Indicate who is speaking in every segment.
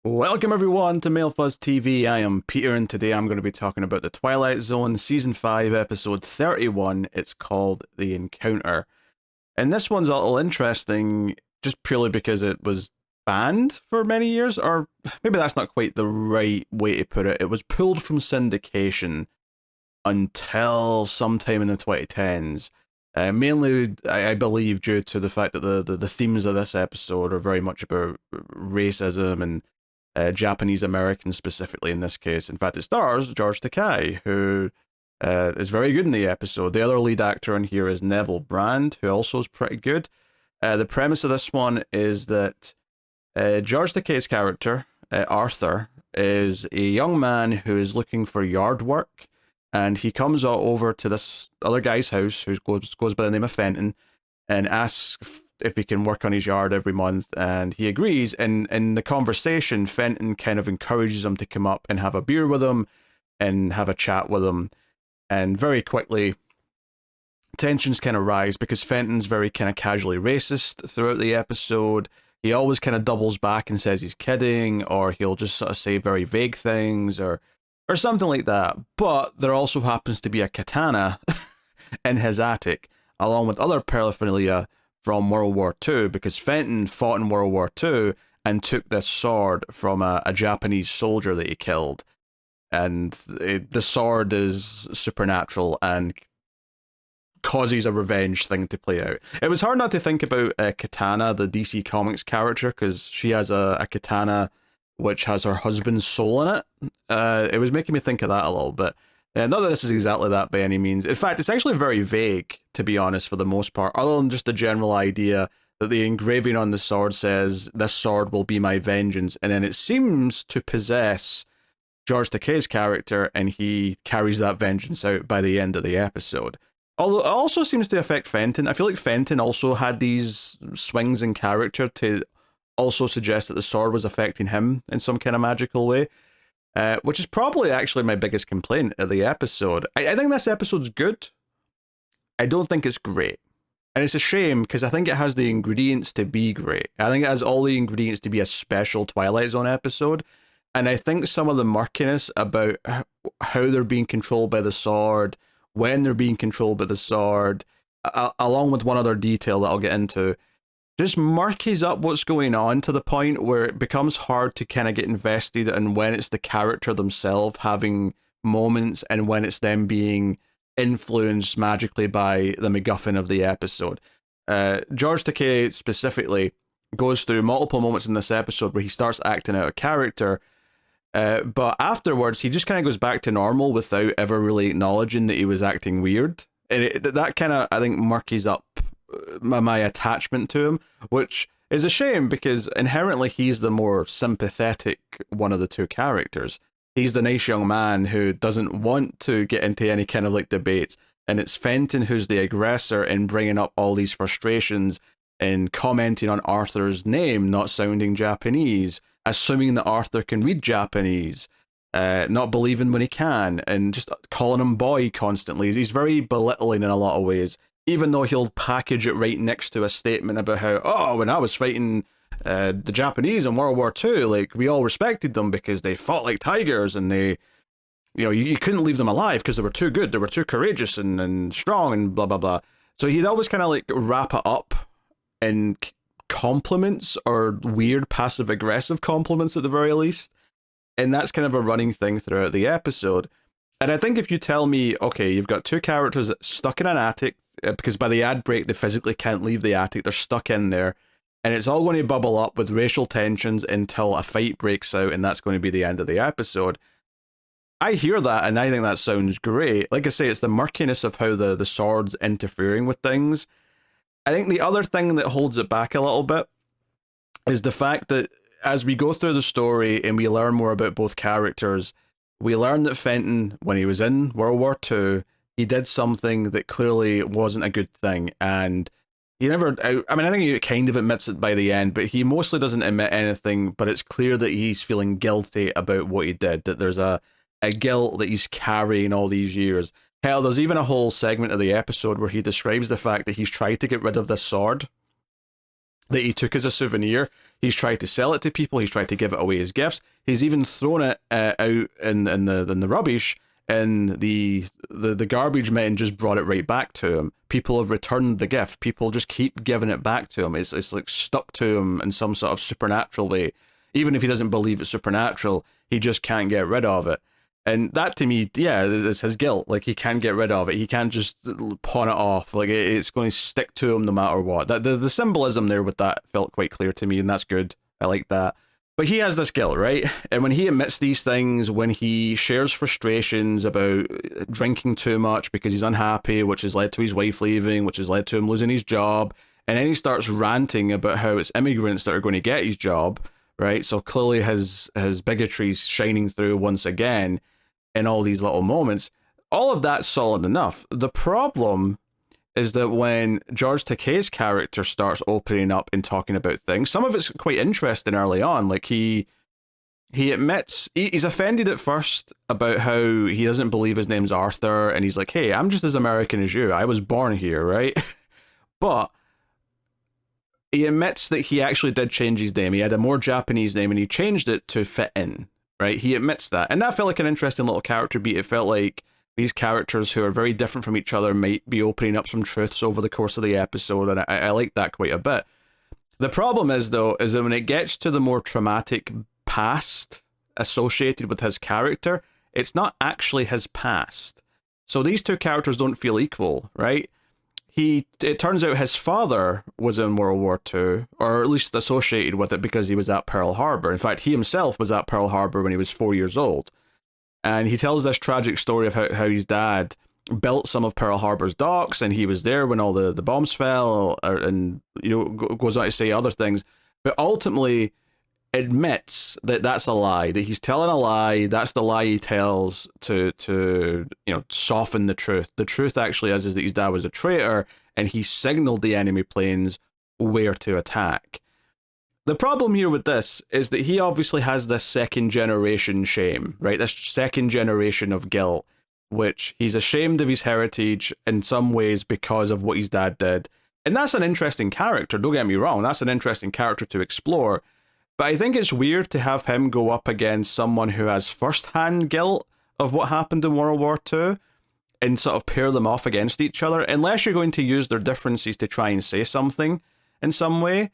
Speaker 1: Welcome everyone to Mail Fuzz TV. I am Peter, and today I'm going to be talking about the Twilight Zone Season 5, Episode 31. It's called The Encounter. And this one's a little interesting just purely because it was banned for many years, or maybe that's not quite the right way to put it. It was pulled from syndication until sometime in the 2010s. Mainly, I believe, due to the fact that the themes of this episode are very much about racism and Japanese Americans specifically in this case. In fact, it stars George Takei, who is very good in the episode. The other lead actor in here is Neville Brand, who also is pretty good. The premise of this one is that George Takei's character, Arthur, is a young man who is looking for yard work, and he comes over to this other guy's house who goes by the name of Fenton and asks if he can work on his yard every month, and he agrees. And in the conversation, Fenton kind of encourages him to come up and have a beer with him and have a chat with him. And very quickly, tensions kind of rise because Fenton's very kind of casually racist throughout the episode. He always kind of doubles back and says he's kidding, or he'll just sort of say very vague things, or something like that. But there also happens to be a katana in his attic, along with other paraphernalia from World War II, because Fenton fought in World War II and took this sword from a Japanese soldier that he killed. And the sword is supernatural and causes a revenge thing to play out. It was hard not to think about Katana, the DC Comics character, because she has a katana which has her husband's soul in it. It was making me think of that a little bit. Not that this is exactly that by any means. In fact, it's actually very vague, to be honest, for the most part, other than just the general idea that the engraving on the sword says, "This sword will be my vengeance," and then it seems to possess George Takei's character, and he carries that vengeance out by the end of the episode. Although it also seems to affect Fenton. I feel like Fenton also had these swings in character to also suggest that the sword was affecting him in some kind of magical way. Which is probably actually my biggest complaint of the episode. I think this episode's good. I don't think it's great. And it's a shame because I think it has the ingredients to be great. I think it has all the ingredients to be a special Twilight Zone episode. And I think some of the murkiness about how they're being controlled by the sword, when they're being controlled by the sword, along with one other detail that I'll get into, just murkies up what's going on to the point where it becomes hard to kind of get invested in when it's the character themselves having moments and when it's them being influenced magically by the MacGuffin of the episode. George Takei specifically goes through multiple moments in this episode where he starts acting out of character, but afterwards he just kind of goes back to normal without ever really acknowledging that he was acting weird. And that kind of, I think, murkies up my attachment to him, which is a shame because inherently he's the more sympathetic one of the two characters. He's the nice young man who doesn't want to get into any kind of like debates, and it's Fenton who's the aggressor in bringing up all these frustrations and commenting on Arthur's name not sounding Japanese, assuming that Arthur can read Japanese, not believing when he can, and just calling him boy constantly. He's very belittling in a lot of ways, even though he'll package it right next to a statement about how, oh, when I was fighting the Japanese in World War II, like, we all respected them because they fought like tigers, and they, you couldn't leave them alive because they were too good, they were too courageous and strong and blah, blah, blah. So he'd always kind of like wrap it up in compliments, or weird passive-aggressive compliments at the very least. And that's kind of a running thing throughout the episode. And I think if you tell me, okay, you've got two characters stuck in an attic, because by the ad break, they physically can't leave the attic, they're stuck in there, and it's all going to bubble up with racial tensions until a fight breaks out, and that's going to be the end of the episode. I hear that, and I think that sounds great. Like I say, it's the murkiness of how the sword's interfering with things. I think the other thing that holds it back a little bit is the fact that as we go through the story and we learn more about both characters, we learn that Fenton, when he was in World War II, he did something that clearly wasn't a good thing. And he never, I mean, I think he kind of admits it by the end, but he mostly doesn't admit anything, but it's clear that he's feeling guilty about what he did, that there's a guilt that he's carrying all these years. Hell, there's even a whole segment of the episode where he describes the fact that he's tried to get rid of this sword, that he took as a souvenir. He's tried to sell it to people. He's tried to give it away as gifts. He's even thrown it out in the rubbish, and the garbage men just brought it right back to him. People have returned the gift. People just keep giving it back to him. It's like stuck to him in some sort of supernatural way. Even if he doesn't believe it's supernatural, he just can't get rid of it. And that to me, yeah, is his guilt. Like, he can't get rid of it. He can't just pawn it off. Like, it's going to stick to him no matter what. The symbolism there with that felt quite clear to me, and that's good. I like that. But he has this guilt, right? And when he admits these things, when he shares frustrations about drinking too much because he's unhappy, which has led to his wife leaving, which has led to him losing his job, and then he starts ranting about how it's immigrants that are going to get his job, right? So clearly his bigotry's shining through once again in all these little moments. All of that's solid enough. The problem is that when George Takei's character starts opening up and talking about things, some of it's quite interesting early on. Like, he admits he's offended at first about how he doesn't believe his name's Arthur, and he's like, hey, I'm just as American as you. I was born here, right? But he admits that he actually did change his name. He had a more Japanese name, and he changed it to fit in, right? He admits that. And that felt like an interesting little character beat. It felt like these characters who are very different from each other might be opening up some truths over the course of the episode, and I like that quite a bit. The problem is, though, is that when it gets to the more traumatic past associated with his character, it's not actually his past. So these two characters don't feel equal, right? It turns out his father was in World War II, or at least associated with it, because he was at Pearl Harbor. In fact, he himself was at Pearl Harbor when he was 4 years old. And he tells this tragic story of how his dad built some of Pearl Harbor's docks, and he was there when all the bombs fell, and goes on to say other things, but ultimately admits that that's a lie, that he's telling a lie. That's the lie he tells to soften the truth. The truth actually is that his dad was a traitor, and he signaled the enemy planes where to attack. The problem here with this is that he obviously has this second generation shame, right? This second generation of guilt, which he's ashamed of his heritage in some ways because of what his dad did. And that's an interesting character, don't get me wrong. That's an interesting character to explore. But I think it's weird to have him go up against someone who has first-hand guilt of what happened in World War II and sort of pair them off against each other, unless you're going to use their differences to try and say something in some way.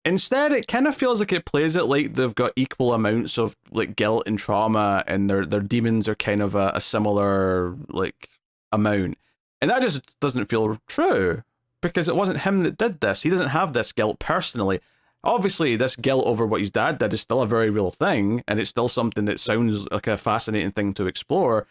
Speaker 1: Instead, it kind of feels like it plays it like they've got equal amounts of like guilt and trauma, and their demons are kind of a similar like amount. And that just doesn't feel true, because it wasn't him that did this. He doesn't have this guilt personally. Obviously, this guilt over what his dad did is still a very real thing, and it's still something that sounds like a fascinating thing to explore,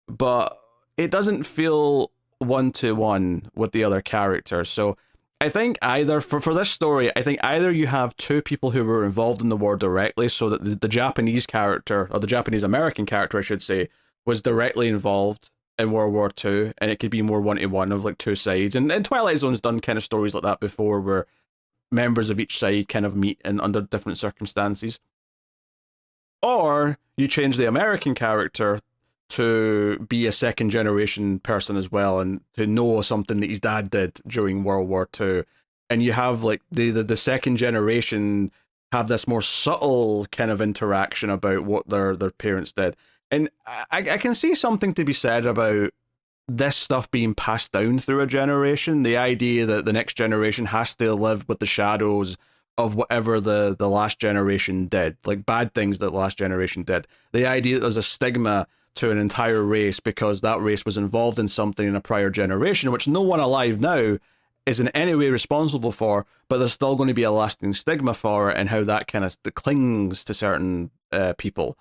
Speaker 1: but it doesn't feel one-to-one with the other characters. So I think either, for this story, I think either you have two people who were involved in the war directly, so that the Japanese character, or the Japanese-American character, I should say, was directly involved in World War II, and it could be more one-to-one of like two sides. And Twilight Zone's done kind of stories like that before, where members of each side kind of meet in under different circumstances. Or you change the American character to be a second generation person as well, and to know something that his dad did during World War II. And you have like the second generation have this more subtle kind of interaction about what their parents did. And I can see something to be said about this stuff being passed down through a generation. The idea that the next generation has to live with the shadows of whatever the last generation did, like bad things that the last generation did. The idea that there's a stigma to an entire race because that race was involved in something in a prior generation, which no one alive now is in any way responsible for, but there's still going to be a lasting stigma for it, and how that kind of clings to certain people.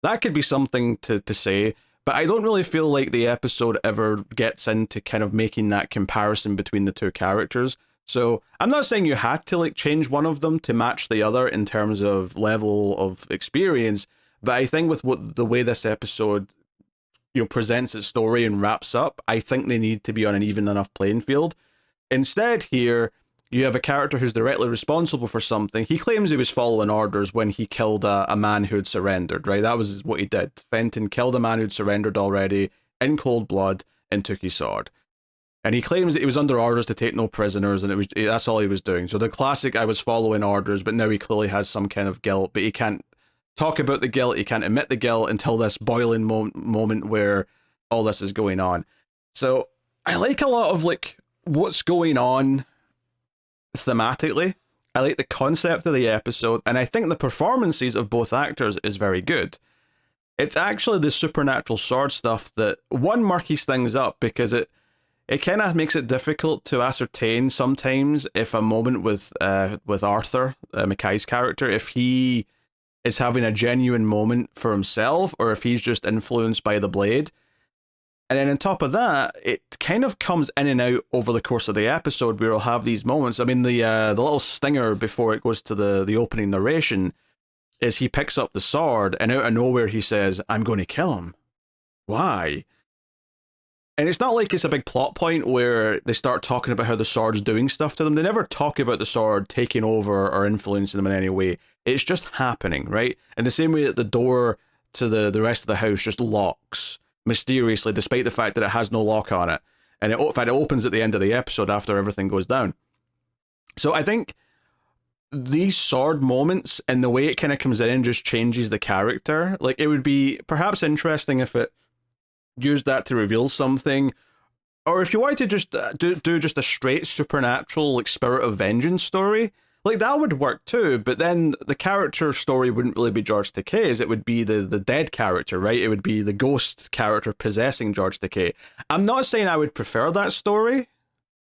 Speaker 1: That could be something to say, but I don't really feel like the episode ever gets into kind of making that comparison between the two characters. So I'm not saying you had to like change one of them to match the other in terms of level of experience, but I think with the way this episode presents its story and wraps up, I think they need to be on an even enough playing field. Instead, here you have a character who's directly responsible for something. He claims he was following orders when he killed a man who had surrendered, right? That was what he did. Fenton killed a man who'd surrendered already in cold blood and took his sword. And he claims that he was under orders to take no prisoners, and that's all he was doing. So the classic, I was following orders, but now he clearly has some kind of guilt, but he can't talk about the guilt, he can't admit the guilt until this boiling moment where all this is going on. So I like a lot of like what's going on thematically. I like the concept of the episode, and I think the performances of both actors is very good. It's actually the supernatural sword stuff that one murkies things up, because it kind of makes it difficult to ascertain sometimes if a moment with Arthur, Mackay's character, if he is having a genuine moment for himself or if he's just influenced by the blade. And then on top of that, it kind of comes in and out over the course of the episode where we'll have these moments. I mean, the little stinger before it goes to the opening narration is he picks up the sword and out of nowhere he says, "I'm going to kill him." Why? And it's not like it's a big plot point where they start talking about how the sword's doing stuff to them. They never talk about the sword taking over or influencing them in any way. It's just happening, right? In the same way that the door to the rest of the house just locks mysteriously, despite the fact that it has no lock on it. And in fact, it opens at the end of the episode after everything goes down. So I think these sword moments and the way it kind of comes in and just changes the character. Like, it would be perhaps interesting if it used that to reveal something, or if you wanted to just do just a straight supernatural, like, spirit of vengeance story, like, that would work too. But then the character story wouldn't really be George Takei's. It would be the dead character, right? It would be the ghost character possessing George Takei. I'm not saying I would prefer that story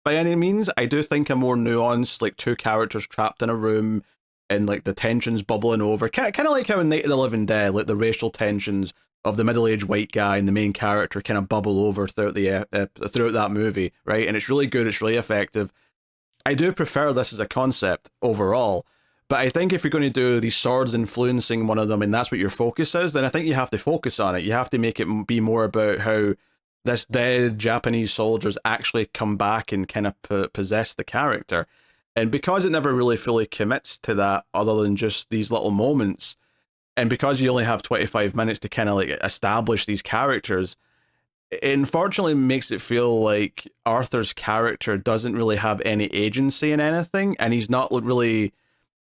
Speaker 1: by any means. I do think a more nuanced, like, two characters trapped in a room and, like, the tensions bubbling over, kind of like how in Night of the Living Dead, like, the racial tensions of the middle-aged white guy and the main character kind of bubble over throughout throughout that movie, right? And it's really good, it's really effective. I do prefer this as a concept overall, but I think if you're going to do these swords influencing one of them and that's what your focus is, then I think you have to focus on it. You have to make it be more about how this dead Japanese soldiers actually come back and kind of possess the character. And because it never really fully commits to that other than just these little moments, and because you only have 25 minutes to kind of like establish these characters, it unfortunately makes it feel like Arthur's character doesn't really have any agency in anything, and he's not really,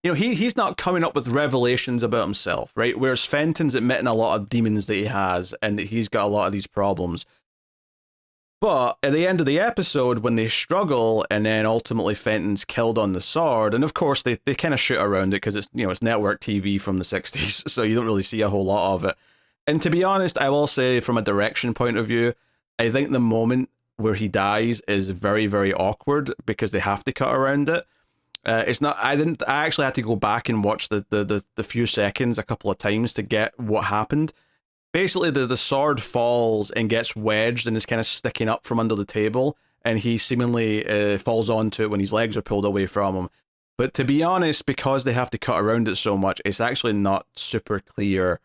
Speaker 1: he's not coming up with revelations about himself, right? Whereas Fenton's admitting a lot of demons that he has, and he's got a lot of these problems. But at the end of the episode, when they struggle, and then ultimately Fenton's killed on the sword, and of course they kind of shoot around it because it's it's network TV from the 60s, so you don't really see a whole lot of it. And to be honest, I will say from a direction point of view, I think the moment where he dies is very, very awkward because they have to cut around it. It's not. I actually had to go back and watch the few seconds a couple of times to get what happened. Basically, the sword falls and gets wedged and is kind of sticking up from under the table, and he seemingly falls onto it when his legs are pulled away from him. But to be honest, because they have to cut around it so much, it's actually not super clear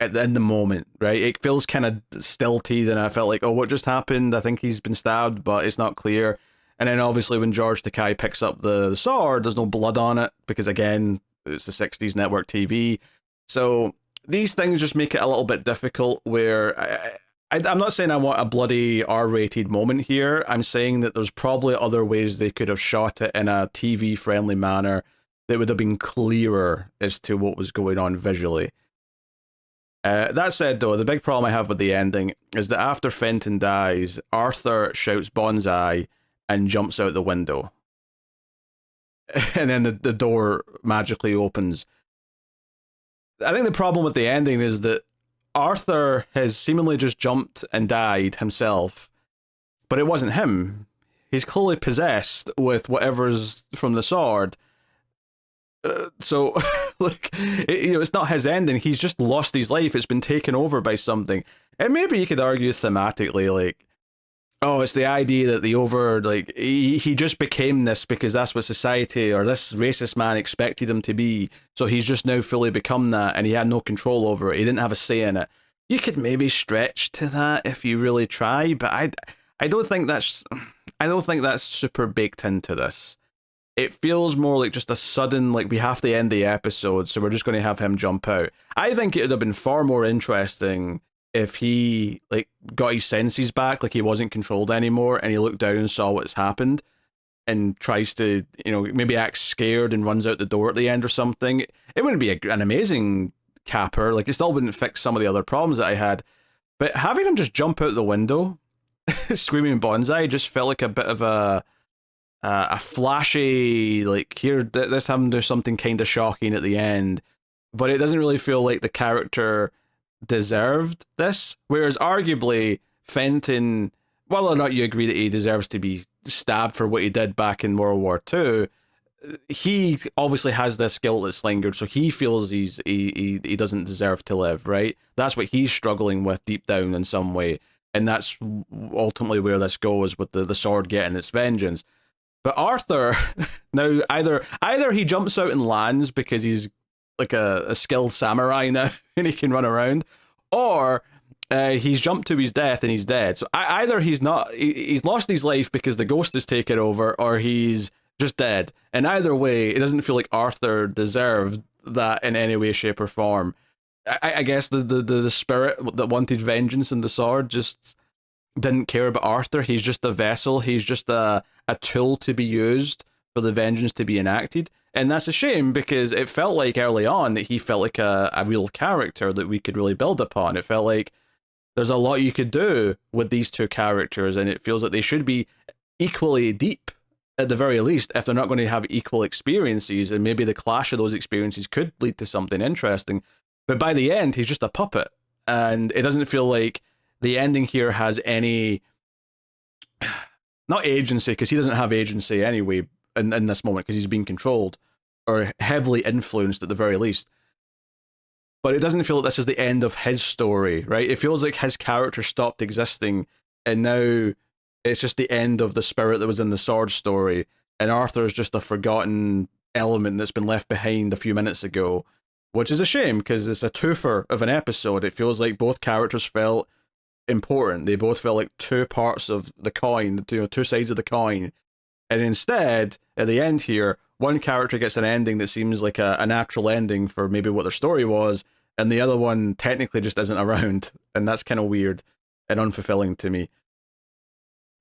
Speaker 1: in the moment, right? It feels kind of stilted, and I felt like, oh, what just happened? I think he's been stabbed, but it's not clear. And then obviously when George Takei picks up the sword, there's no blood on it, because again, it's the 60s network TV. So these things just make it a little bit difficult where I'm not saying I want a bloody R-rated moment here. I'm saying that there's probably other ways they could have shot it in a TV-friendly manner that would have been clearer as to what was going on visually. That said, though, the big problem I have with the ending is that after Fenton dies, Arthur shouts "Bonsai" and jumps out the window. And then the door magically opens. I think the problem with the ending is that Arthur has seemingly just jumped and died himself, but it wasn't him. He's clearly possessed with whatever's from the sword. So, like, it's not his ending. He's just lost his life. It's been taken over by something. And maybe you could argue thematically, like, oh, it's the idea that he just became this because that's what society or this racist man expected him to be. So he's just now fully become that, and he had no control over it. He didn't have a say in it. You could maybe stretch to that if you really try, but I don't think that's super baked into this. It feels more like just a sudden, like, we have to end the episode, so we're just going to have him jump out. I think it would have been far more interesting if he like got his senses back, like he wasn't controlled anymore, and he looked down and saw what's happened, and tries to, maybe act scared and runs out the door at the end or something. It wouldn't be an amazing capper. Like, it still wouldn't fix some of the other problems that I had. But having him just jump out the window, screaming bonsai, just felt like a bit of a flashy, like, here, let's have him do something kind of shocking at the end. But it doesn't really feel like the character deserved this. Whereas arguably, Fenton, whether or not you agree that he deserves to be stabbed for what he did back in World War II, he obviously has this guilt that's lingered, so he feels he doesn't deserve to live, right? That's what he's struggling with deep down in some way, and that's ultimately where this goes with the sword getting its vengeance. But Arthur, now either he jumps out and lands because he's like a skilled samurai now and he can run around, or he's jumped to his death and he's dead. So either he's lost his life because the ghost has taken over, or he's just dead. And either way, it doesn't feel like Arthur deserved that in any way, shape, or form. I guess the spirit that wanted vengeance in the sword just didn't care about Arthur. He's just a vessel. He's just a tool to be used for the vengeance to be enacted. And that's a shame, because it felt like early on that he felt like a real character that we could really build upon. It felt like there's a lot you could do with these two characters, and it feels like they should be equally deep, at the very least, if they're not going to have equal experiences, and maybe the clash of those experiences could lead to something interesting. But by the end, he's just a puppet, and it doesn't feel like the ending here has any, not agency, because he doesn't have agency anyway in this moment, because he's being controlled, or heavily influenced at the very least. But it doesn't feel like this is the end of his story, right? It feels like his character stopped existing, and now it's just the end of the spirit that was in the sword story, and Arthur is just a forgotten element that's been left behind a few minutes ago, which is a shame, because it's a twofer of an episode. It feels like both characters felt important. They both felt like two parts of the coin, two sides of the coin. And instead, at the end here, one character gets an ending that seems like a natural ending for maybe what their story was, and the other one technically just isn't around. And that's kind of weird and unfulfilling to me.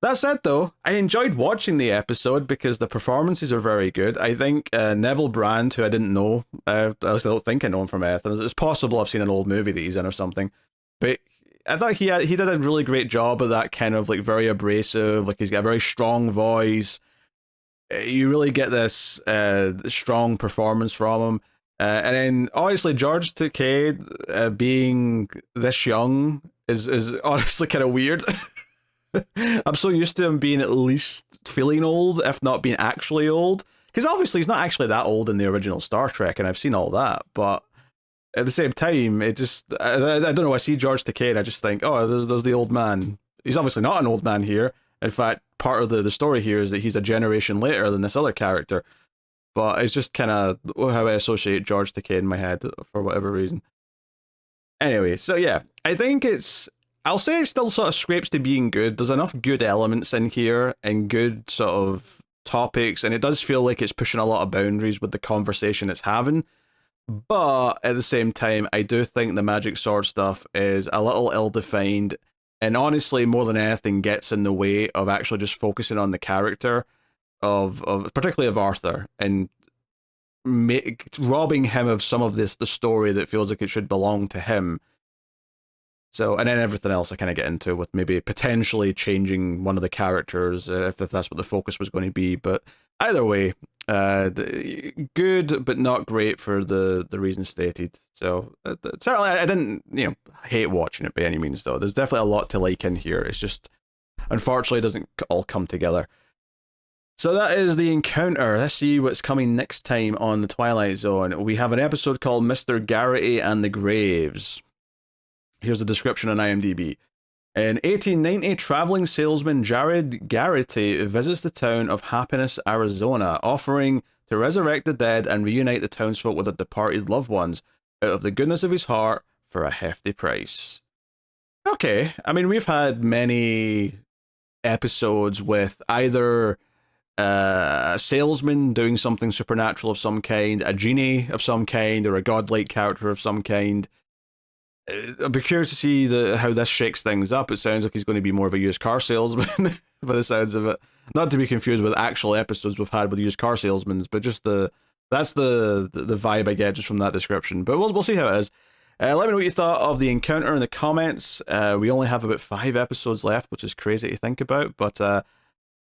Speaker 1: That said, though, I enjoyed watching the episode because the performances are very good. I think Neville Brand, who I didn't know, at least I don't think I know him from anything. It's possible I've seen an old movie that he's in or something. But I thought he did a really great job of that kind of like very abrasive, like he's got a very strong voice. You really get this strong performance from him. And then obviously George Takei being this young is honestly kind of weird. I'm so used to him being at least feeling old, if not being actually old. Because obviously he's not actually that old in the original Star Trek, and I've seen all that. But at the same time, it just, I don't know, I see George Takei and I just think, oh, there's the old man. He's obviously not an old man here. In fact, part of the story here is that he's a generation later than this other character. But it's just kind of how I associate George Takei in my head for whatever reason. Anyway, so yeah, I think I'll say it still sort of scrapes to being good. There's enough good elements in here and good sort of topics, and it does feel like it's pushing a lot of boundaries with the conversation it's having. But at the same time, I do think the magic sword stuff is a little ill-defined, and honestly, more than anything, gets in the way of actually just focusing on the character of particularly of Arthur, and robbing him of some of the story that feels like it should belong to him. So, and then everything else I kind of get into with maybe potentially changing one of the characters if that's what the focus was going to be. But either way, good but not great for the reasons stated. So certainly I didn't hate watching it by any means, though. There's definitely a lot to like in here. It's just unfortunately it doesn't all come together. So that is The Encounter. Let's see what's coming next time on the Twilight Zone. We have an episode called Mr. Garrity and the Graves. Here's the description on IMDb. In 1890, traveling salesman Jared Garrity visits the town of Happiness, Arizona, offering to resurrect the dead and reunite the townsfolk with their departed loved ones out of the goodness of his heart for a hefty price. Okay, I mean, we've had many episodes with either a salesman doing something supernatural of some kind, a genie of some kind, or a godlike character of some kind. I'll be curious to see how this shakes things up. It sounds like he's going to be more of a used car salesman, by the sounds of it. Not to be confused with actual episodes we've had with used car salesmen, but just that's the vibe I get just from that description. But we'll see how it is. Let me know what you thought of the encounter in the comments. We only have about 5 episodes left, which is crazy to think about. But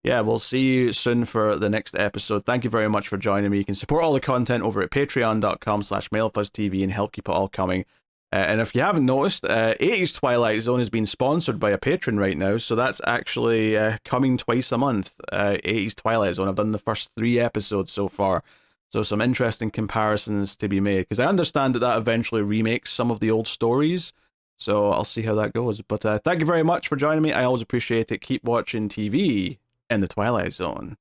Speaker 1: yeah, we'll see you soon for the next episode. Thank you very much for joining me. You can support all the content over at patreon.com/MailFuzzTV and help keep it all coming. And if you haven't noticed, 80s Twilight Zone is being sponsored by a patron right now, so that's actually coming twice a month. 80s Twilight Zone. I've done the first 3 episodes so far, so some interesting comparisons to be made, because I understand that eventually remakes some of the old stories, so I'll see how that goes. But thank you very much for joining me. I always appreciate it. Keep watching TV in the Twilight Zone.